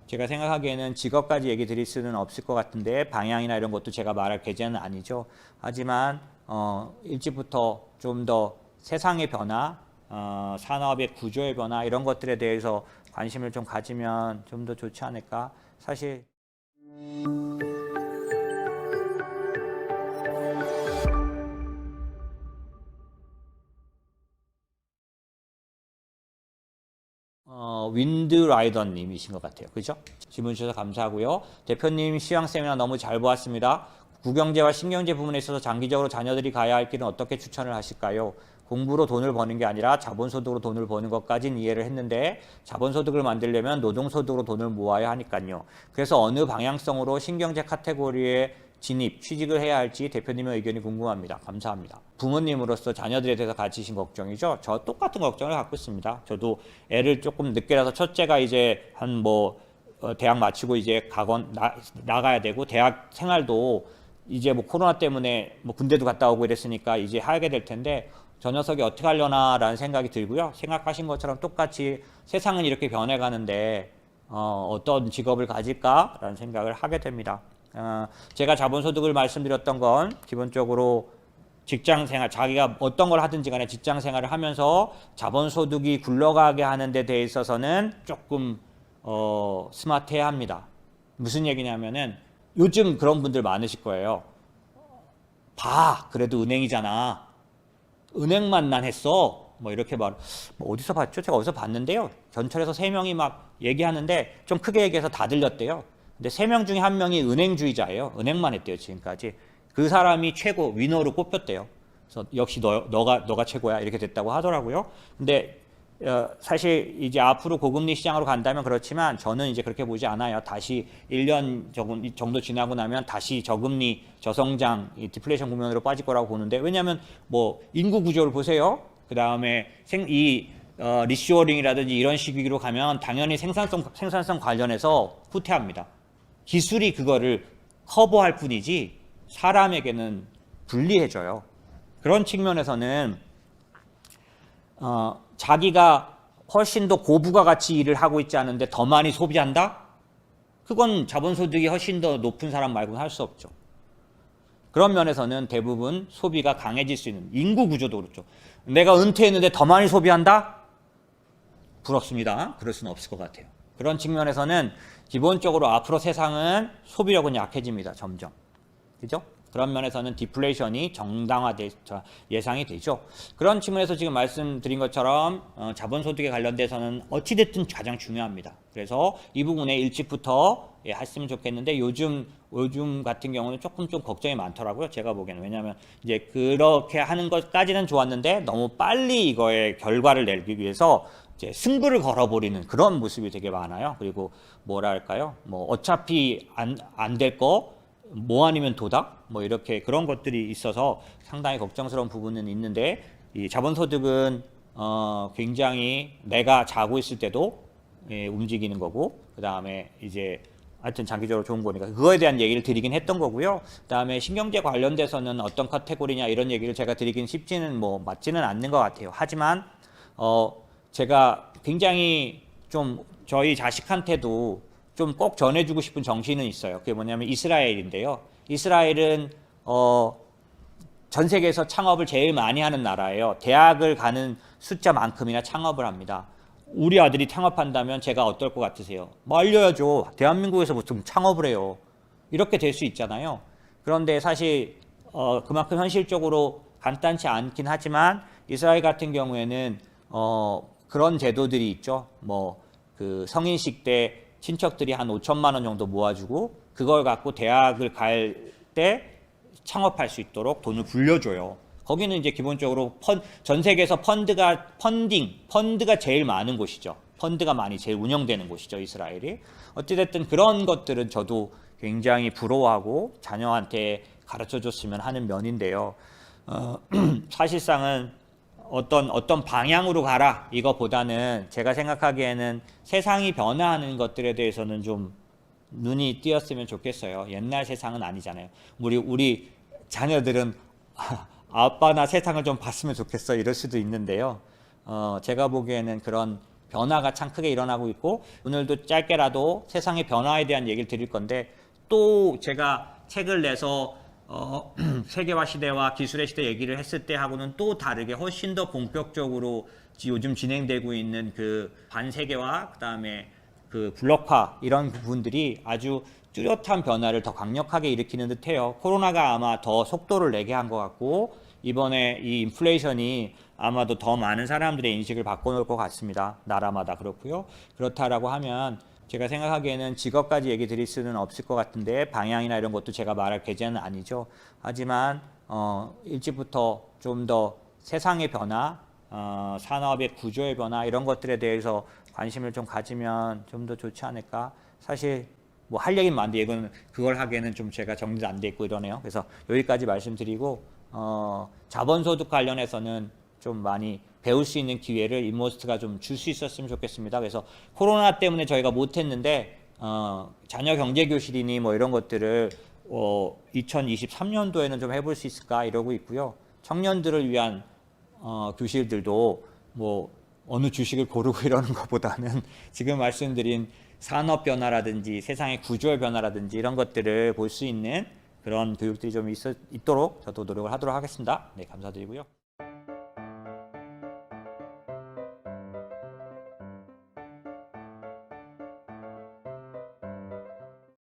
제가 생각하기에는 직업까지 얘기 드릴 수는 없을 것 같은데 방향이나 이런 것도 제가 말할 계제는 아니죠. 하지만 일찍부터 좀 더 세상의 변화, 산업의 구조의 변화 이런 것들에 대해서 관심을 좀 가지면 좀 더 좋지 않을까. 사실 윈드라이더님이신 것 같아요. 그죠? 질문 주셔서 감사하고요. 대표님 시황 세미나 너무 잘 보았습니다. 구경제와 신경제 부분에 있어서 장기적으로 자녀들이 가야 할 길은 어떻게 추천을 하실까요? 공부로 돈을 버는 게 아니라 자본소득으로 돈을 버는 것까지는 이해를 했는데 자본소득을 만들려면 노동소득으로 돈을 모아야 하니까요. 그래서 어느 방향성으로 신경제 카테고리에 진입, 취직을 해야 할지 대표님의 의견이 궁금합니다. 감사합니다. 부모님으로서 자녀들에 대해서 가지신 걱정이죠. 저 똑같은 걱정을 갖고 있습니다. 저도 애를 조금 늦게 나서 첫째가 이제 한 대학 마치고 이제 나가야 되고 대학 생활도 이제 코로나 때문에 군대도 갔다 오고 이랬으니까 이제 하게 될 텐데 저 녀석이 어떻게 하려나라는 생각이 들고요. 생각하신 것처럼 똑같이 세상은 이렇게 변해가는데 어떤 직업을 가질까라는 생각을 하게 됩니다. 제가 자본소득을 말씀드렸던 건 기본적으로 직장생활, 자기가 어떤 걸 하든지 간에 직장생활을 하면서 자본소득이 굴러가게 하는 데 대해 있어서는 조금 스마트해야 합니다. 무슨 얘기냐면은 요즘 그런 분들 많으실 거예요. 그래도 은행이잖아. 은행만 난 했어. 이렇게 어디서 봤죠? 제가 어디서 봤는데요. 전철에서 3명이 막 얘기하는데 좀 크게 얘기해서 다 들렸대요. 근데 3명 중에 1명이 은행주의자예요. 은행만 했대요, 지금까지. 그 사람이 최고 위너로 꼽혔대요. 그래서 역시 너가 최고야 이렇게 됐다고 하더라고요. 근데 사실 이제 앞으로 고금리 시장으로 간다면 그렇지만 저는 이제 그렇게 보지 않아요. 다시 1년 정도 지나고 나면 다시 저금리, 저성장, 디플레이션 국면으로 빠질 거라고 보는데 왜냐하면 인구 구조를 보세요. 그 다음에 리쇼어링이라든지 이런 식으로 가면 당연히 생산성 관련해서 후퇴합니다. 기술이 그거를 커버할 뿐이지 사람에게는 불리해져요. 그런 측면에서는 자기가 훨씬 더 고부가가치 일을 하고 있지 않은데 더 많이 소비한다? 그건 자본소득이 훨씬 더 높은 사람 말고는 할 수 없죠. 그런 면에서는 대부분 소비가 강해질 수 있는 인구 구조도 그렇죠. 내가 은퇴했는데 더 많이 소비한다? 부럽습니다. 그럴 수는 없을 것 같아요. 그런 측면에서는 기본적으로 앞으로 세상은 소비력은 약해집니다. 점점. 그죠? 그런 면에서는 디플레이션이 예상이 되죠. 그런 측면에서 지금 말씀드린 것처럼 자본소득에 관련돼서는 어찌됐든 가장 중요합니다. 그래서 이 부분에 일찍부터 했으면 좋겠는데 요즘 같은 경우는 조금 걱정이 많더라고요. 제가 보기에는. 왜냐하면 이제 그렇게 하는 것까지는 좋았는데 너무 빨리 이거의 결과를 내기 위해서 이제 승부를 걸어버리는 그런 모습이 되게 많아요. 그리고 뭐랄까요? 어차피 안 될 거 뭐 아니면 도다? 이렇게 그런 것들이 있어서 상당히 걱정스러운 부분은 있는데 이 자본소득은 굉장히 내가 자고 있을 때도 움직이는 거고 그 다음에 이제 하여튼 장기적으로 좋은 거니까 그거에 대한 얘기를 드리긴 했던 거고요. 그 다음에 신경제 관련돼서는 어떤 카테고리냐 이런 얘기를 제가 드리긴 쉽지는 맞지는 않는 것 같아요. 하지만 제가 굉장히 좀 저희 자식한테도 좀 꼭 전해주고 싶은 정신은 있어요. 그게 뭐냐면 이스라엘인데요. 이스라엘은 전 세계에서 창업을 제일 많이 하는 나라예요. 대학을 가는 숫자만큼이나 창업을 합니다. 우리 아들이 창업한다면 제가 어떨 것 같으세요? 알려야죠. 대한민국에서 보통 창업을 해요. 이렇게 될 수 있잖아요. 그런데 사실 그만큼 현실적으로 간단치 않긴 하지만 이스라엘 같은 경우에는 그런 제도들이 있죠. 그 성인식 때 친척들이 한 5천만 원 정도 모아주고 그걸 갖고 대학을 갈 때 창업할 수 있도록 돈을 불려줘요. 거기는 이제 기본적으로 전 세계에서 펀드가 제일 많은 곳이죠. 펀드가 많이 제일 운영되는 곳이죠, 이스라엘이. 어찌됐든 그런 것들은 저도 굉장히 부러워하고 자녀한테 가르쳐줬으면 하는 면인데요. 사실상은 어떤 방향으로 가라 이거보다는 제가 생각하기에는 세상이 변화하는 것들에 대해서는 좀 눈이 띄었으면 좋겠어요. 옛날 세상은 아니잖아요. 우리 자녀들은 아빠나 세상을 좀 봤으면 좋겠어 이럴 수도 있는데요. 제가 보기에는 그런 변화가 참 크게 일어나고 있고, 오늘도 짧게라도 세상의 변화에 대한 얘기를 드릴 건데, 또 제가 책을 내서 세계화 시대와 기술의 시대 얘기를 했을 때 하고는 또 다르게 훨씬 더 본격적으로 요즘 진행되고 있는 그 반세계화, 그다음에 그 블록화 이런 부분들이 아주 뚜렷한 변화를 더 강력하게 일으키는 듯해요. 코로나가 아마 더 속도를 내게 한 것 같고, 이번에 이 인플레이션이 아마도 더 많은 사람들의 인식을 바꿔놓을 것 같습니다. 나라마다 그렇고요. 그렇다라고 하면 제가 생각하기에는 직업까지 얘기 드릴 수는 없을 것 같은데, 방향이나 이런 것도 제가 말할 계제는 아니죠. 하지만 일찍부터 좀 더 세상의 변화, 산업의 구조의 변화 이런 것들에 대해서 관심을 좀 가지면 좀 더 좋지 않을까. 사실 뭐 할 얘기는 많은데 이건 그걸 하기에는 좀 제가 정리도 안 돼 있고 이러네요. 그래서 여기까지 말씀드리고, 자본소득 관련해서는 좀 많이 배울 수 있는 기회를 인모스트가 좀 줄 수 있었으면 좋겠습니다. 그래서 코로나 때문에 저희가 못했는데 자녀 경제교실이니 뭐 이런 것들을 2023년도에는 좀 해볼 수 있을까 이러고 있고요. 청년들을 위한 교실들도 뭐 어느 주식을 고르고 이러는 것보다는 지금 말씀드린 산업 변화라든지 세상의 구조의 변화라든지 이런 것들을 볼 수 있는 그런 교육들이 좀 있도록 저도 노력을 하도록 하겠습니다. 네, 감사드리고요.